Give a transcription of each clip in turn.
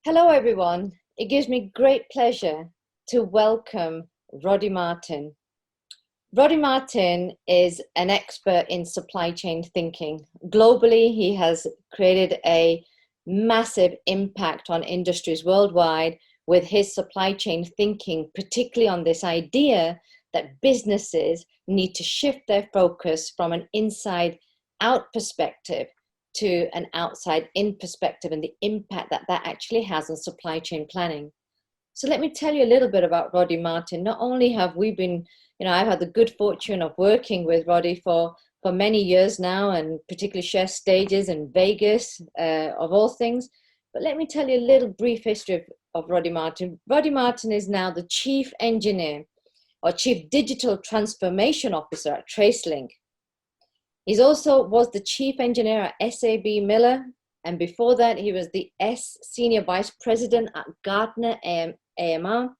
Hello, everyone. It gives me great pleasure to welcome Roddy Martin. Roddy Martin is an expert in supply chain thinking. Globally, he has created a massive impact on industries worldwide with his supply chain thinking, particularly on this idea that businesses need to shift their focus from an inside out perspective to an outside in perspective and the impact that that actually has on supply chain planning. So let me tell you a little bit about Roddy Martin. Not only have we been, I've had the good fortune of working with Roddy for many years now, and particularly share stages in Vegas, of all things. But let me tell you a little brief history of Roddy Martin. Roddy Martin is now the Chief Engineer or Chief Digital Transformation Officer at Tracelink. He also was the Chief Engineer at SAB Miller, and before that he was the Senior Vice President at Gartner AMR,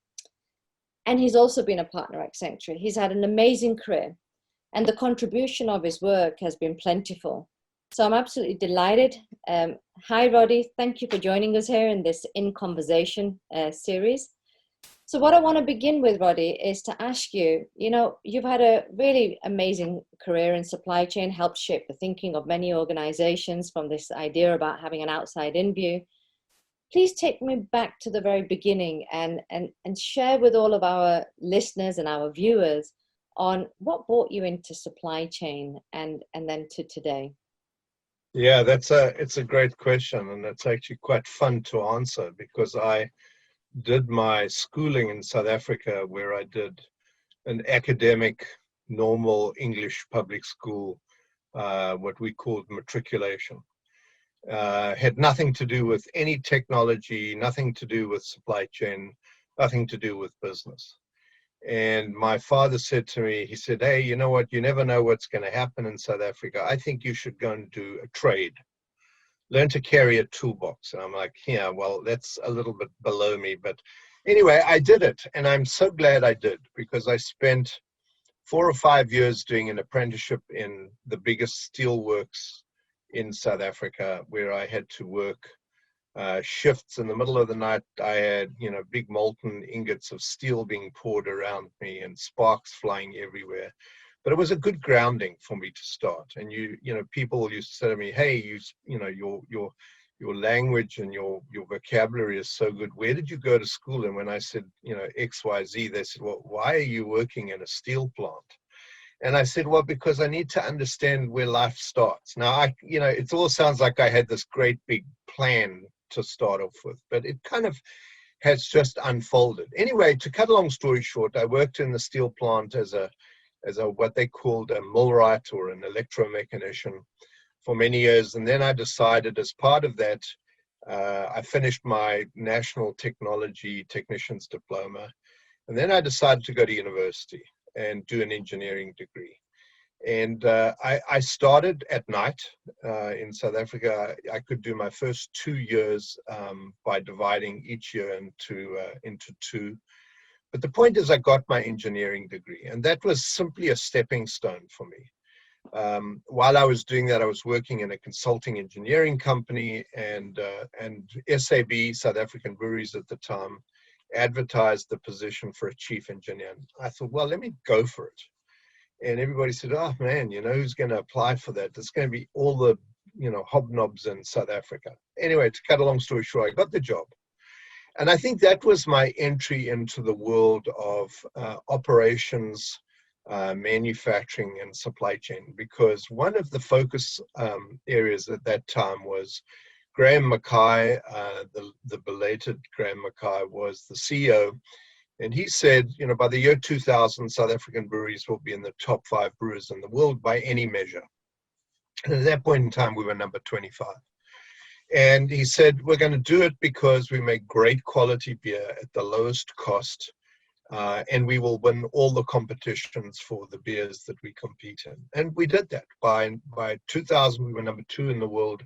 and he's also been a partner at Accenture. He's had an amazing career, and the contribution of his work has been plentiful. So I'm absolutely delighted. Hi, Roddy. Thank you for joining us here in this In Conversation series. So what I want to begin with, Roddy, is to ask you, you've had a really amazing career in supply chain, helped shape the thinking of many organizations from this idea about having an outside-in view. Please take me back to the very beginning and share with all of our listeners and our viewers on what brought you into supply chain and then to today. Yeah, it's a great question, and it's actually quite fun to answer because I did my schooling in South Africa, where I did an academic, normal English public school, what we called matriculation. Had nothing to do with any technology, nothing to do with supply chain, nothing to do with business. And my father said to me, he said, "Hey, you know what? You never know what's going to happen in South Africa. I think you should go and do a trade. Learn to carry a toolbox." And I'm like, yeah, well, that's a little bit below me. But anyway, I did it. And I'm so glad I did, because I spent 4 or 5 years doing an apprenticeship in the biggest steel works in South Africa, where I had to work shifts in the middle of the night. I had, big molten ingots of steel being poured around me and sparks flying everywhere. But it was a good grounding for me to start. And people used to say to me, "Hey, your language and your vocabulary is so good. Where did you go to school?" And when I said, XYZ, they said, "Well, why are you working in a steel plant?" And I said, "Well, because I need to understand where life starts." Now, it all sounds like I had this great big plan to start off with, but it kind of has just unfolded. Anyway, to cut a long story short, I worked in the steel plant as a what they called a millwright or an electromechanician for many years. And then I decided, as part of that, I finished my National Technology Technician's Diploma. And then I decided to go to university and do an engineering degree. And I started at night in South Africa. I could do my first 2 years by dividing each year into two. But the point is, I got my engineering degree, and that was simply a stepping stone for me. While I was doing that, I was working in a consulting engineering company, and SAB, South African Breweries at the time, advertised the position for a chief engineer. I thought, well, let me go for it. And everybody said, "Oh man, who's going to apply for that? It's going to be all the, hobnobs in South Africa." Anyway, to cut a long story short, I got the job. And I think that was my entry into the world of operations, manufacturing, and supply chain, because one of the focus areas at that time was Graham Mackay, the belated Graham Mackay was the CEO. And he said, by the year 2000, South African breweries will be in the top 5 brewers in the world by any measure. And at that point in time, we were number 25. And he said, "We're going to do it because we make great quality beer at the lowest cost, and we will win all the competitions for the beers that we compete in." And we did that. By 2000, we were number 2 in the world.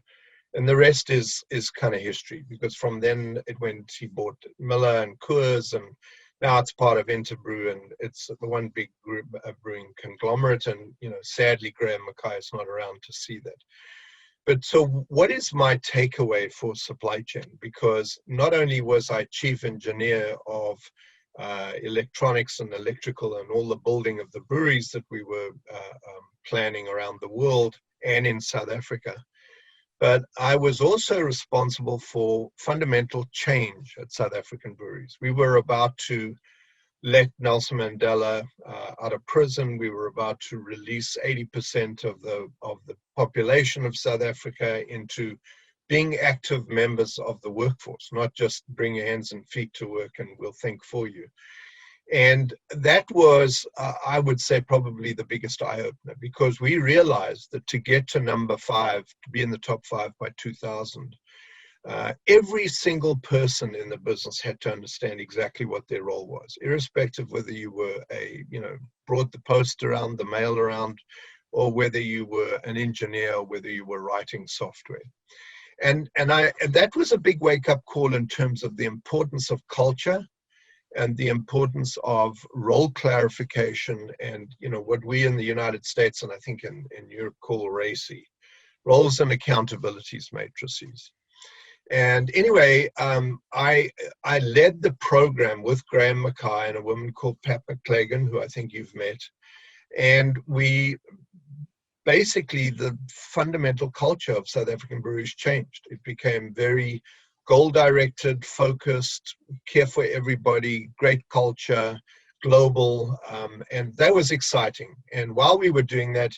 And the rest is kind of history, because from then he bought Miller and Coors, and now it's part of Interbrew, and it's the one big group brewing conglomerate. And, sadly, Graham Mackay is not around to see that. But so what is my takeaway for supply chain? Because not only was I chief engineer of electronics and electrical and all the building of the breweries that we were planning around the world and in South Africa, but I was also responsible for fundamental change at South African Breweries. We were about to let Nelson Mandela out of prison. We were about to release 80% of the population of South Africa into being active members of the workforce, not just bring your hands and feet to work and we'll think for you. And that was, I would say, probably the biggest eye-opener, because we realized that to get to number 5, to be in the top 5 by 2000, every single person in the business had to understand exactly what their role was, irrespective whether you were brought the post around, the mail around, or whether you were an engineer, or whether you were writing software. And that was a big wake-up call in terms of the importance of culture and the importance of role clarification and, what we in the United States, and I think in Europe, call RACI, roles and accountabilities matrices. And anyway, I led the program with Graham Mackay and a woman called Pat McClagan, who I think you've met. And we basically, the fundamental culture of South African Breweries changed. It became very goal-directed, focused, care for everybody, great culture, global, and that was exciting. And while we were doing that,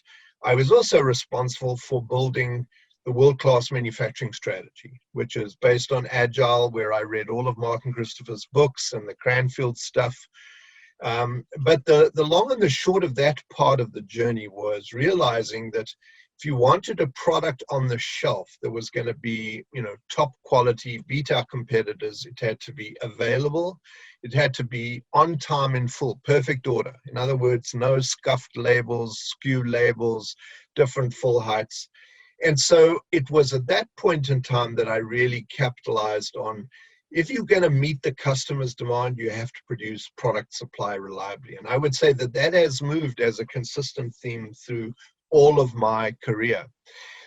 I was also responsible for building the world-class manufacturing strategy, which is based on Agile, where I read all of Martin Christopher's books and the Cranfield stuff. But the long and the short of that part of the journey was realizing that if you wanted a product on the shelf that was going to be, top quality, beat our competitors, it had to be available. It had to be on time in full, perfect order. In other words, no scuffed labels, skewed labels, different full heights. And so it was at that point in time that I really capitalized on, if you're going to meet the customer's demand, you have to produce product supply reliably. And I would say that that has moved as a consistent theme through all of my career.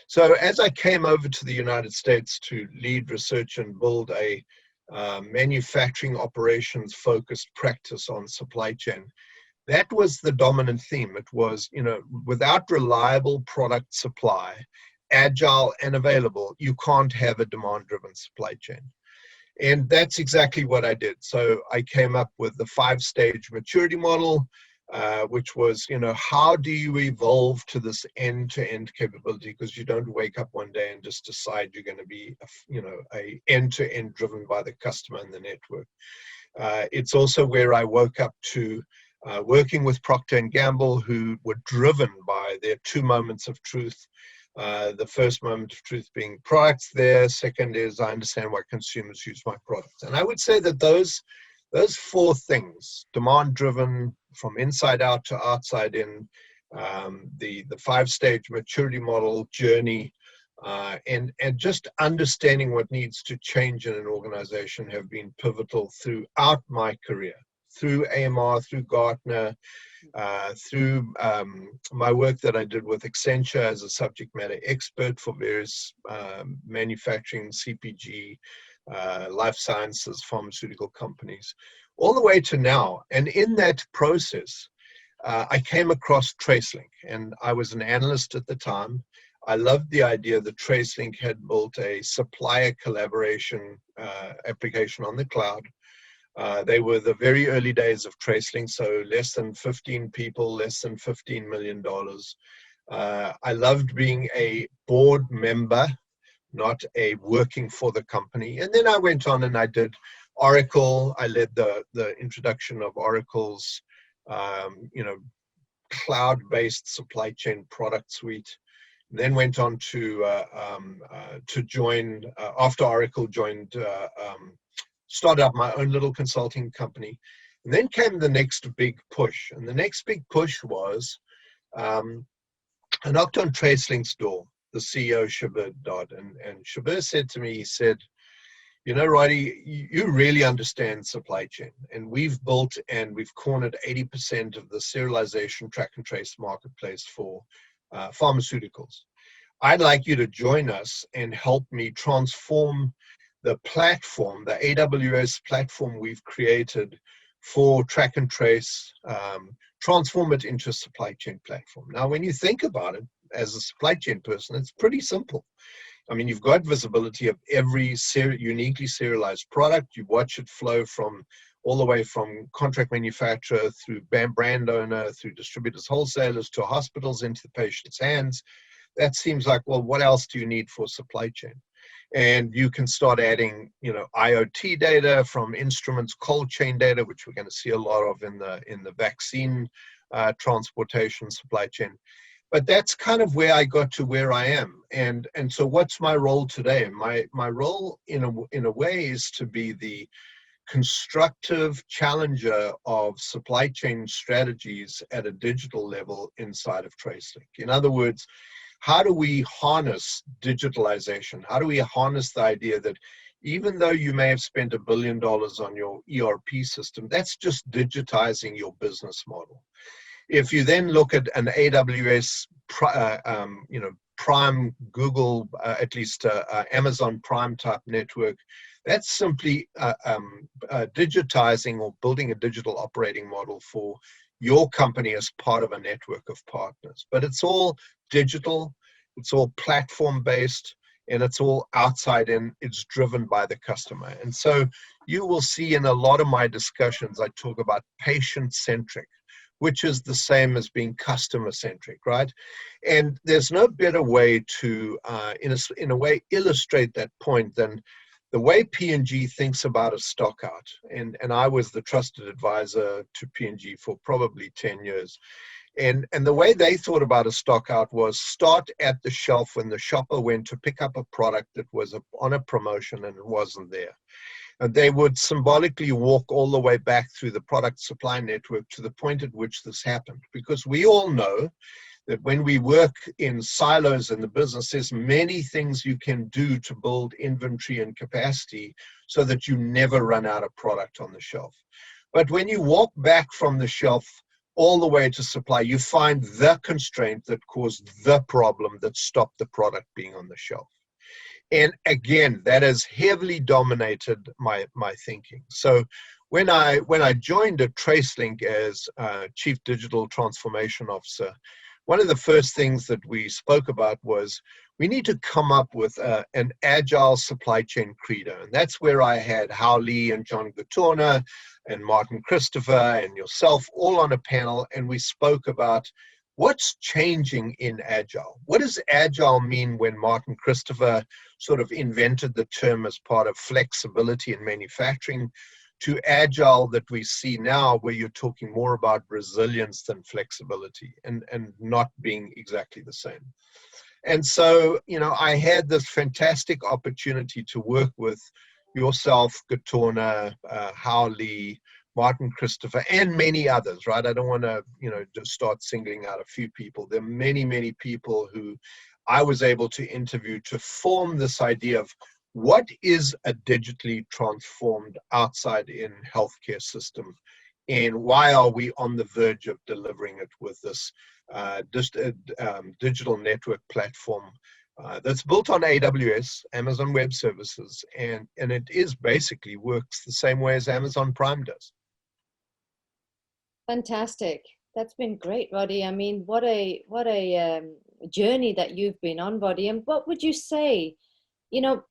So as I came over to the United States to lead research and build a manufacturing operations focused practice on supply chain, that was the dominant theme. It was, without reliable product supply, agile and available, you can't have a demand-driven supply chain. And that's exactly what I did. So I came up with the 5-stage maturity model, which was, how do you evolve to this end-to-end capability? Because you don't wake up one day and just decide you're going to be, a end-to-end driven by the customer and the network. It's also where I woke up to working with Procter & Gamble, who were driven by their 2 moments of truth. The first moment of truth being products there. Second is, I understand why consumers use my products. And I would say that those 4 things, demand driven from inside out to outside in, the 5-stage maturity model journey, and just understanding what needs to change in an organization have been pivotal throughout my career, through AMR, through Gartner, through my work that I did with Accenture as a subject matter expert for various manufacturing, CPG, life sciences, pharmaceutical companies, all the way to now. And in that process, I came across Tracelink, and I was an analyst at the time. I loved the idea that Tracelink had built a supplier collaboration application on the cloud. They were the very early days of Tracelink, so less than 15 people, less than $15 million. I loved being a board member, not a working for the company. And then I went on and I did Oracle. I led the introduction of Oracle's, cloud-based supply chain product suite. Then went on to join, after Oracle joined, started up my own little consulting company. And then came the next big push. And the next big push was, I knocked on Tracelink's door, the CEO, Shabir Dodd. And Shabir said to me, he said, Roddy, you really understand supply chain. And we've built and we've cornered 80% of the serialization track and trace marketplace for pharmaceuticals. I'd like you to join us and help me transform the platform, the AWS platform we've created for track and trace, transform it into a supply chain platform. Now, when you think about it, as a supply chain person, it's pretty simple. I mean, you've got visibility of every uniquely serialized product. You watch it flow from all the way from contract manufacturer through brand owner, through distributors, wholesalers, to hospitals, into the patient's hands. That seems like, well, what else do you need for supply chain? And you can start adding, IoT data from instruments, cold chain data, which we're going to see a lot of in the vaccine transportation supply chain. But that's kind of where I got to where I am. And so what's my role today? My role in a way is to be the constructive challenger of supply chain strategies at a digital level inside of Tracelink. In other words, how do we harness digitalization? How do we harness the idea that even though you may have spent $1 billion on your ERP system, that's just digitizing your business model. If you then look at an AWS, Prime, Google, at least Amazon Prime type network, that's simply digitizing or building a digital operating model for your company as part of a network of partners. But it's all digital, it's all platform-based, and it's all outside in, it's driven by the customer. And so you will see in a lot of my discussions, I talk about patient-centric, which is the same as being customer-centric, right? And there's no better way to, in a way, illustrate that point than the way P&G thinks about a stock out. And I was the trusted advisor to P&G for probably 10 years. And the way they thought about a stock out was start at the shelf when the shopper went to pick up a product that was on a promotion and it wasn't there. And they would symbolically walk all the way back through the product supply network to the point at which this happened. Because we all know that when we work in silos in the business, there's many things you can do to build inventory and capacity so that you never run out of product on the shelf. But when you walk back from the shelf all the way to supply, you find the constraint that caused the problem that stopped the product being on the shelf. And again, that has heavily dominated my thinking. So when I joined at Tracelink as Chief Digital Transformation Officer, one of the first things that we spoke about was we need to come up with an agile supply chain credo. And that's where I had Hao Lee and John Gatorna and Martin Christopher and yourself all on a panel, and we spoke about what's changing in Agile. What does Agile mean when Martin Christopher sort of invented the term as part of flexibility in manufacturing, to Agile that we see now, where you're talking more about resilience than flexibility and not being exactly the same. And so, I had this fantastic opportunity to work with yourself, Gatorna, Hao Lee, Martin Christopher, and many others, right? I don't want to, just start singling out a few people. There are many, many people who I was able to interview to form this idea of what is a digitally transformed outside in healthcare system, and why are we on the verge of delivering it with this digital network platform that's built on AWS, Amazon Web Services, and it is basically works the same way as Amazon Prime does. Fantastic. That's been great, Roddy. I mean, what a journey that you've been on, Roddy. And what would you say,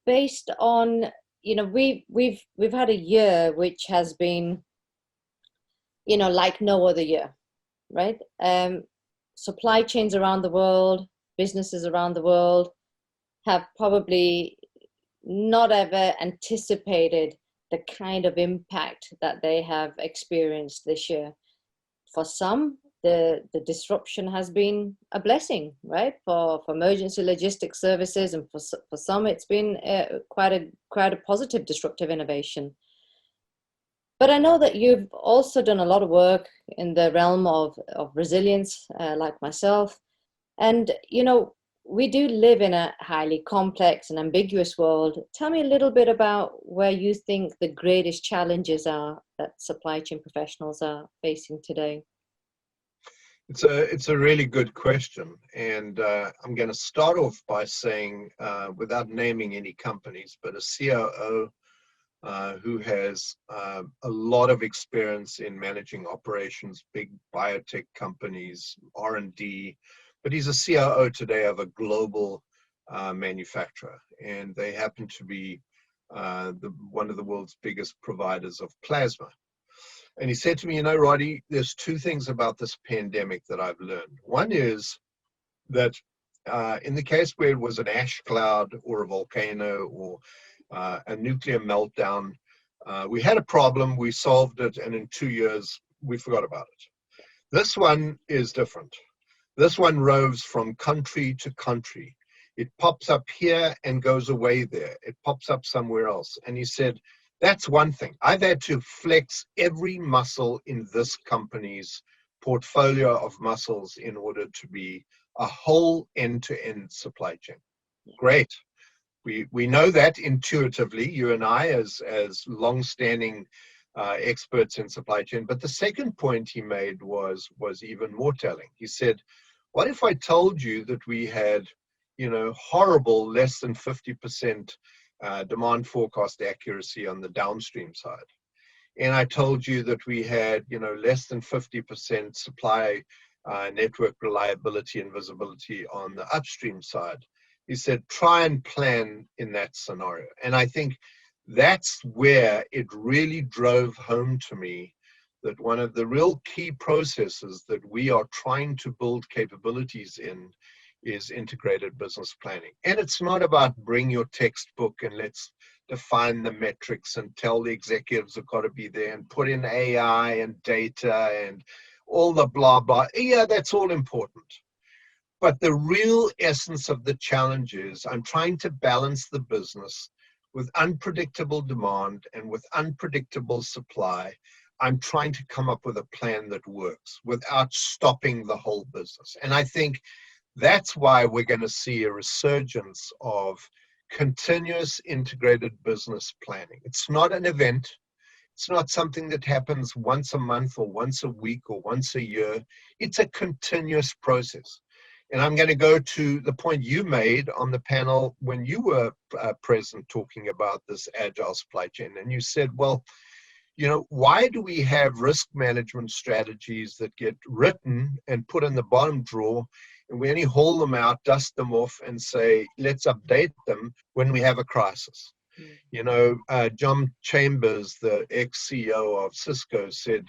based on, we've had a year which has been, like no other year, right? Supply chains around the world, businesses around the world have probably not ever anticipated the kind of impact that they have experienced this year. For some, the disruption has been a blessing, right? For emergency logistics services, and for some, it's been quite a positive disruptive innovation. But I know that you've also done a lot of work in the realm of resilience, like myself. And, we do live in a highly complex and ambiguous world. Tell me a little bit about where you think the greatest challenges are that supply chain professionals are facing today. It's a really good question, and I'm going to start off by saying, without naming any companies, but a COO who has a lot of experience in managing operations, big biotech companies, R&D, but he's a COO today of a global manufacturer, and they happen to be one of the world's biggest providers of plasma. And he said to me, Roddy, there's two things about this pandemic that I've learned. One is that in the case where it was an ash cloud or a volcano or a nuclear meltdown, we had a problem, we solved it, and in 2 years, we forgot about it. This one is different. This one roves from country to country. It pops up here and goes away there. It pops up somewhere else. And he said, that's one thing. I've had to flex every muscle in this company's portfolio of muscles in order to be a whole end-to-end supply chain. Great. We know that intuitively, you and I, as long-standing experts in supply chain. But the second point he made was even more telling. He said, what if I told you that we had, horrible less than 50% demand forecast accuracy on the downstream side? And I told you that we had, less than 50% supply network reliability and visibility on the upstream side. He said, try and plan in that scenario. And I think that's where it really drove home to me that one of the real key processes that we are trying to build capabilities in is integrated business planning. And it's not about bring your textbook and let's define the metrics and tell the executives have got to be there and put in AI and data and all the blah, blah. Yeah, that's all important. But the real essence of the challenge is I'm trying to balance the business with unpredictable demand and with unpredictable supply. I'm trying to come up with a plan that works without stopping the whole business. And I think that's why we're going to see a resurgence of continuous integrated business planning. It's not an event. It's not something that happens once a month or once a week or once a year. It's a continuous process. And I'm going to go to the point you made on the panel when you were present talking about this agile supply chain. And you said, well, why do we have risk management strategies that get written and put in the bottom drawer, and we only haul them out, dust them off, and say, let's update them when we have a crisis? John Chambers, the ex-CEO of Cisco, said,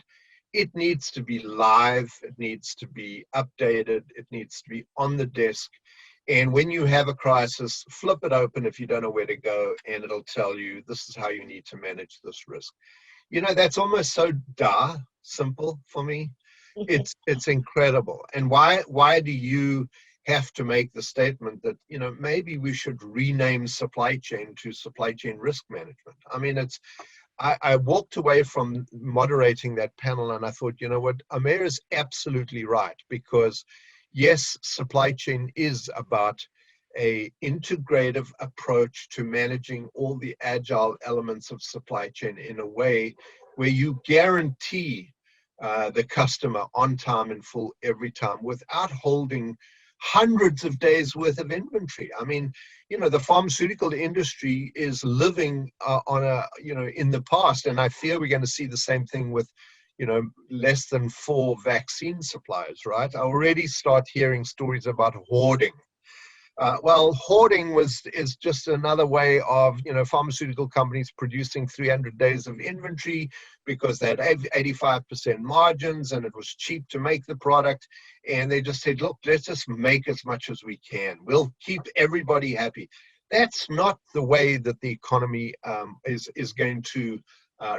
it needs to be live, it needs to be updated, it needs to be on the desk. And when you have a crisis, flip it open if you don't know where to go, and it'll tell you this is how you need to manage this risk. That's almost so simple for me. It's incredible. And why do you have to make the statement that, maybe we should rename supply chain to supply chain risk management? I mean, I walked away from moderating that panel and I thought, what, AMR is absolutely right, because yes, supply chain is about a integrative approach to managing all the agile elements of supply chain in a way where you guarantee the customer on time and full every time without holding hundreds of days worth of inventory. I mean, the pharmaceutical industry is living in the past, and I fear we're going to see the same thing with, less than 4 vaccine suppliers, right? I already start hearing stories about hoarding. Hoarding is just another way of, pharmaceutical companies producing 300 days of inventory because they had 85% margins and it was cheap to make the product. And they just said, look, let's just make as much as we can. We'll keep everybody happy. That's not the way that the economy is going to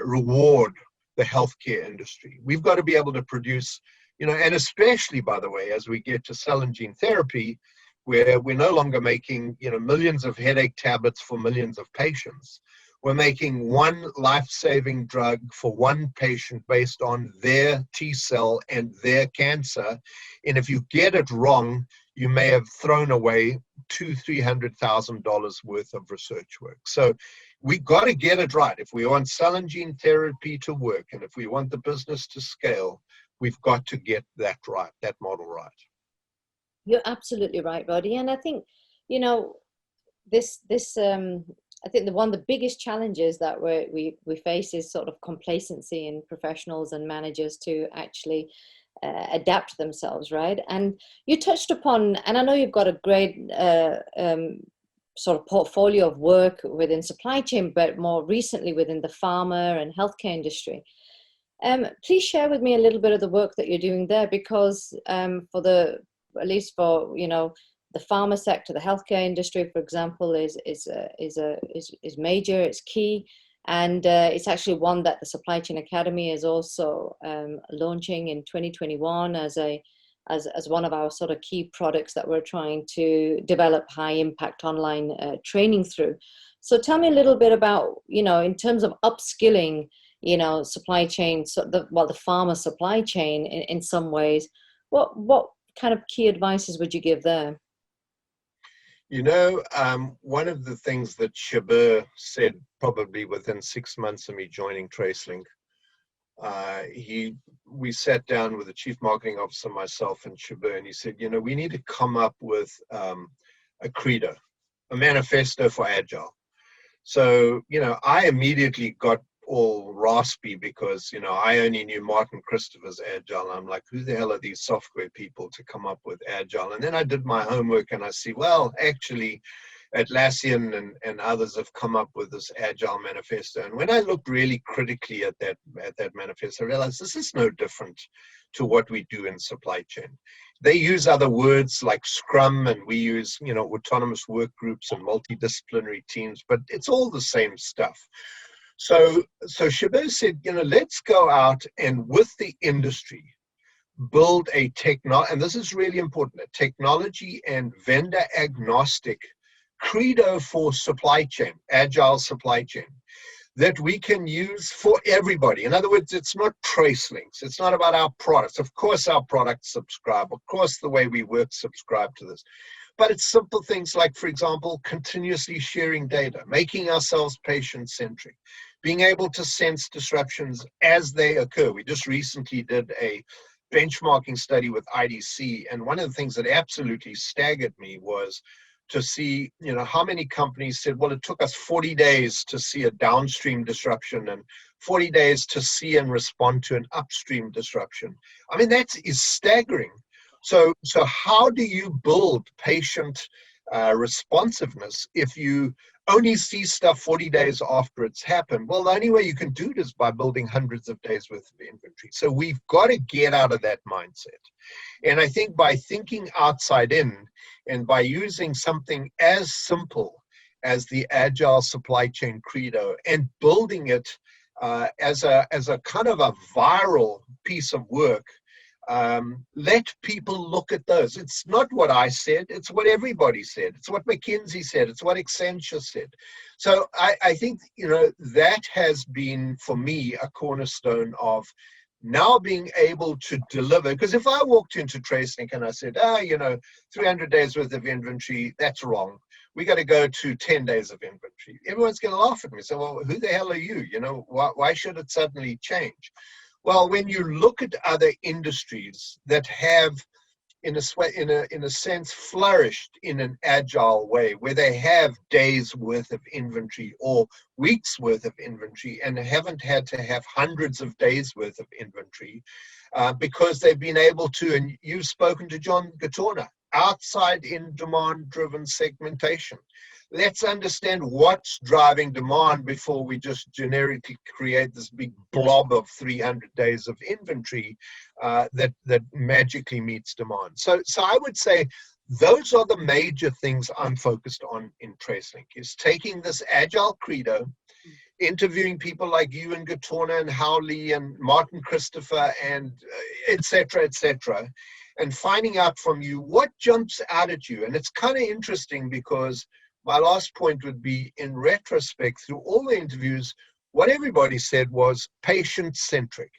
reward the healthcare industry. We've got to be able to produce, and especially, by the way, as we get to cell and gene therapy, where we're no longer making, millions of headache tablets for millions of patients. We're making one life-saving drug for one patient based on their T-cell and their cancer. And if you get it wrong, you may have thrown away $200,000-$300,000 worth of research work. So we got to get it right. If we want cell and gene therapy to work, and if we want the business to scale, we've got to get that right, that model right. You're absolutely right, Roddy. And I think, you know, I think one of the biggest challenges that we face is sort of complacency in professionals and managers to actually adapt themselves, right? And you touched upon, and I know you've got a great sort of portfolio of work within supply chain, but more recently within the pharma and healthcare industry. Please share with me a little bit of the work that you're doing there, because at least for, you know, the pharma sector, the healthcare industry, for example, is major, it's key, and it's actually one that the Supply Chain Academy is also launching in 2021 as one of our sort of key products that we're trying to develop high impact online training through. So tell me a little bit about, you know, in terms of upskilling, you know, supply chain, so the pharma supply chain in some ways, what kind of key advices would you give there? You know, one of the things that Shabir said probably within 6 months of me joining Tracelink, we sat down with the chief marketing officer, myself and Shabir, and he said, you know, we need to come up with a credo, a manifesto for Agile. So, you know, I immediately got all raspy because, you know, I only knew Martin Christopher's Agile. I'm like, who the hell are these software people to come up with Agile? And then I did my homework and I see, well, actually, Atlassian and others have come up with this Agile Manifesto. And when I looked really critically at that manifesto, I realized this is no different to what we do in supply chain. They use other words like Scrum, and we use, you know, autonomous work groups and multidisciplinary teams, but it's all the same stuff. So Shabir said, you know, let's go out and with the industry, build and this is really important, a technology and vendor agnostic credo for supply chain, agile supply chain, that we can use for everybody. In other words, it's not Tracelinks. It's not about our products. Of course, our products subscribe. Of course, the way we work subscribe to this. But it's simple things like, for example, continuously sharing data, making ourselves patient-centric, being able to sense disruptions as they occur. We just recently did a benchmarking study with IDC, and one of the things that absolutely staggered me was to see, you know, how many companies said, well, it took us 40 days to see a downstream disruption and 40 days to see and respond to an upstream disruption. I mean, that is staggering. So how do you build patient responsiveness if you only see stuff 40 days after it's happened? Well, the only way you can do it is by building hundreds of days worth of inventory. So we've got to get out of that mindset. And I think by thinking outside in and by using something as simple as the Agile Supply Chain Credo and building it as a kind of a viral piece of work, let people look at those. It's not what I said, it's what everybody said. It's what McKinsey said, it's what Accenture said. So I think, you know, that has been for me a cornerstone of now being able to deliver. Because if I walked into Tracelink and I said, you know, 300 days worth of inventory, that's wrong. We got to go to 10 days of inventory. Everyone's going to laugh at me. So, well, who the hell are you? You know, why should it suddenly change? Well, when you look at other industries that have, in a sense, flourished in an agile way, where they have days worth of inventory or weeks worth of inventory and haven't had to have hundreds of days worth of inventory, because they've been able to, and you've spoken to John Gatorna, outside in demand-driven segmentation. Let's understand what's driving demand before we just generically create this big blob of 300 days of inventory that magically meets demand. So I would say those are the major things I'm focused on in Tracelink, is taking this Agile credo, interviewing people like you and Gatorna and Howley and Martin Christopher and et cetera, and finding out from you what jumps out at you. And it's kind of interesting because my last point would be, in retrospect, through all the interviews, what everybody said was patient-centric.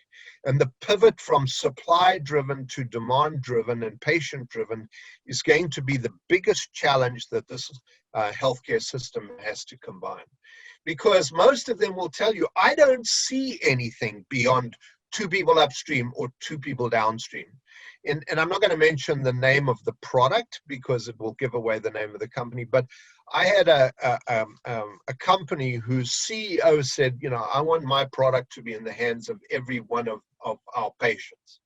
And the pivot from supply-driven to demand-driven and patient-driven is going to be the biggest challenge that this healthcare system has to combine. Because most of them will tell you, I don't see anything beyond two people upstream or two people downstream. And I'm not going to mention the name of the product because it will give away the name of the company, but I had a company whose CEO said, I want my product to be in the hands of every one of our patients.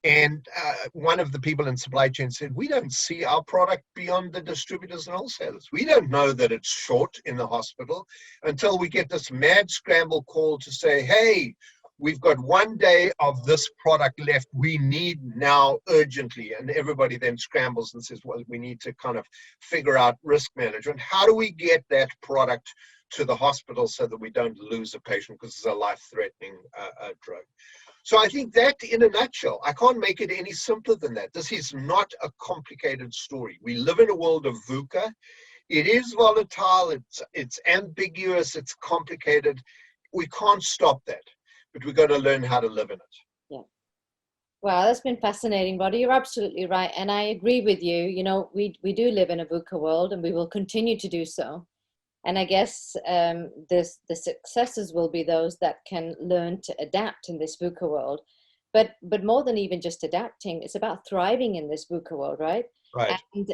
And one of the people in supply chain said, we don't see our product beyond the distributors and wholesalers. We don't know that it's short in the hospital until we get this mad scramble call to say, hey, we've got 1 day of this product left. We need now urgently. And everybody then scrambles and says, well, we need to kind of figure out risk management. How do we get that product to the hospital so that we don't lose a patient because it's a life-threatening drug? So I think that in a nutshell, I can't make it any simpler than that. This is not a complicated story. We live in a world of VUCA. It is volatile, it's ambiguous, it's complicated. We can't stop that, but we've got to learn how to live in it. Yeah. Wow, that's been fascinating, Roddy. You're absolutely right. And I agree with you. We do live in a VUCA world and we will continue to do so. And I guess the successes will be those that can learn to adapt in this VUCA world. But more than even just adapting, it's about thriving in this VUCA world, right? Right. And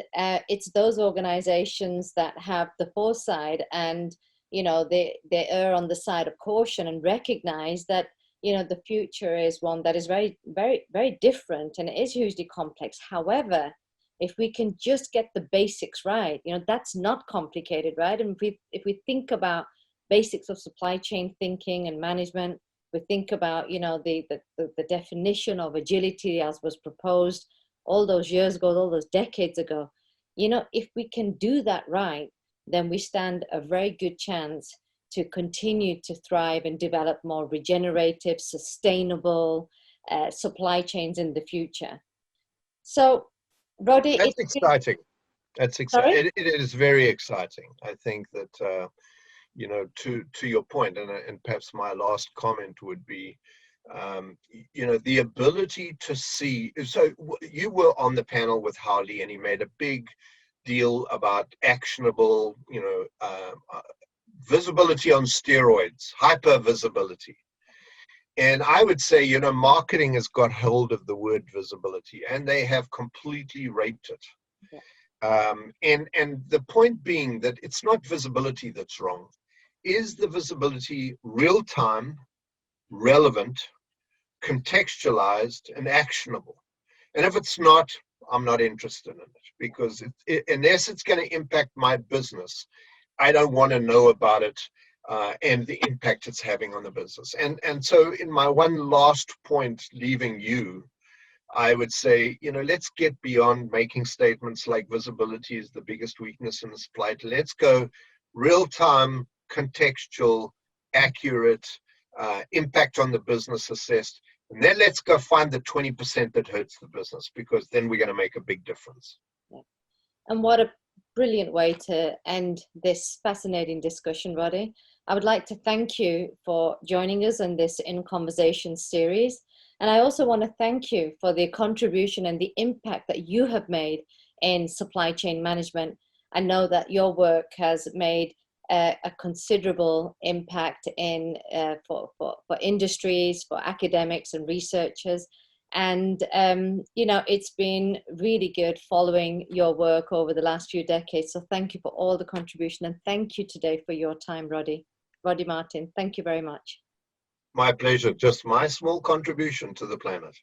it's those organizations that have the foresight and, they err on the side of caution and recognize that, the future is one that is very, very, very different and it is hugely complex. However, if we can just get the basics right, that's not complicated, right? And if we think about basics of supply chain thinking and management, we think about, the definition of agility as was proposed all those years ago, all those decades ago. If we can do that right, then we stand a very good chance to continue to thrive and develop more regenerative, sustainable supply chains in the future. So, Roddy, That's exciting. That's exciting. It is very exciting. I think that, to your point, and perhaps my last comment would be, the ability to see. So you were on the panel with Harley, and he made a big deal about actionable, visibility on steroids, hyper visibility. And I would say, marketing has got hold of the word visibility and they have completely raped it. Yeah. And the point being that it's not visibility that's wrong. Is the visibility real time, relevant, contextualized, and actionable? And if it's not, I'm not interested in it because unless it's going to impact my business, I don't want to know about it. And the impact it's having on the business. And so in my one last point, leaving you, I would say, let's get beyond making statements like visibility is the biggest weakness in the supply chain. Let's go real-time, contextual, accurate, impact on the business assessed. And then let's go find the 20% that hurts the business because then we're going to make a big difference. Yeah. And what a brilliant way to end this fascinating discussion, Roddy. I would like to thank you for joining us in this In Conversation series. And I also want to thank you for the contribution and the impact that you have made in supply chain management. I know that your work has made a considerable impact in for industries, for academics and researchers. And, it's been really good following your work over the last few decades. So thank you for all the contribution and thank you today for your time, Roddy. Roddy Martin, thank you very much. My pleasure. Just my small contribution to the planet.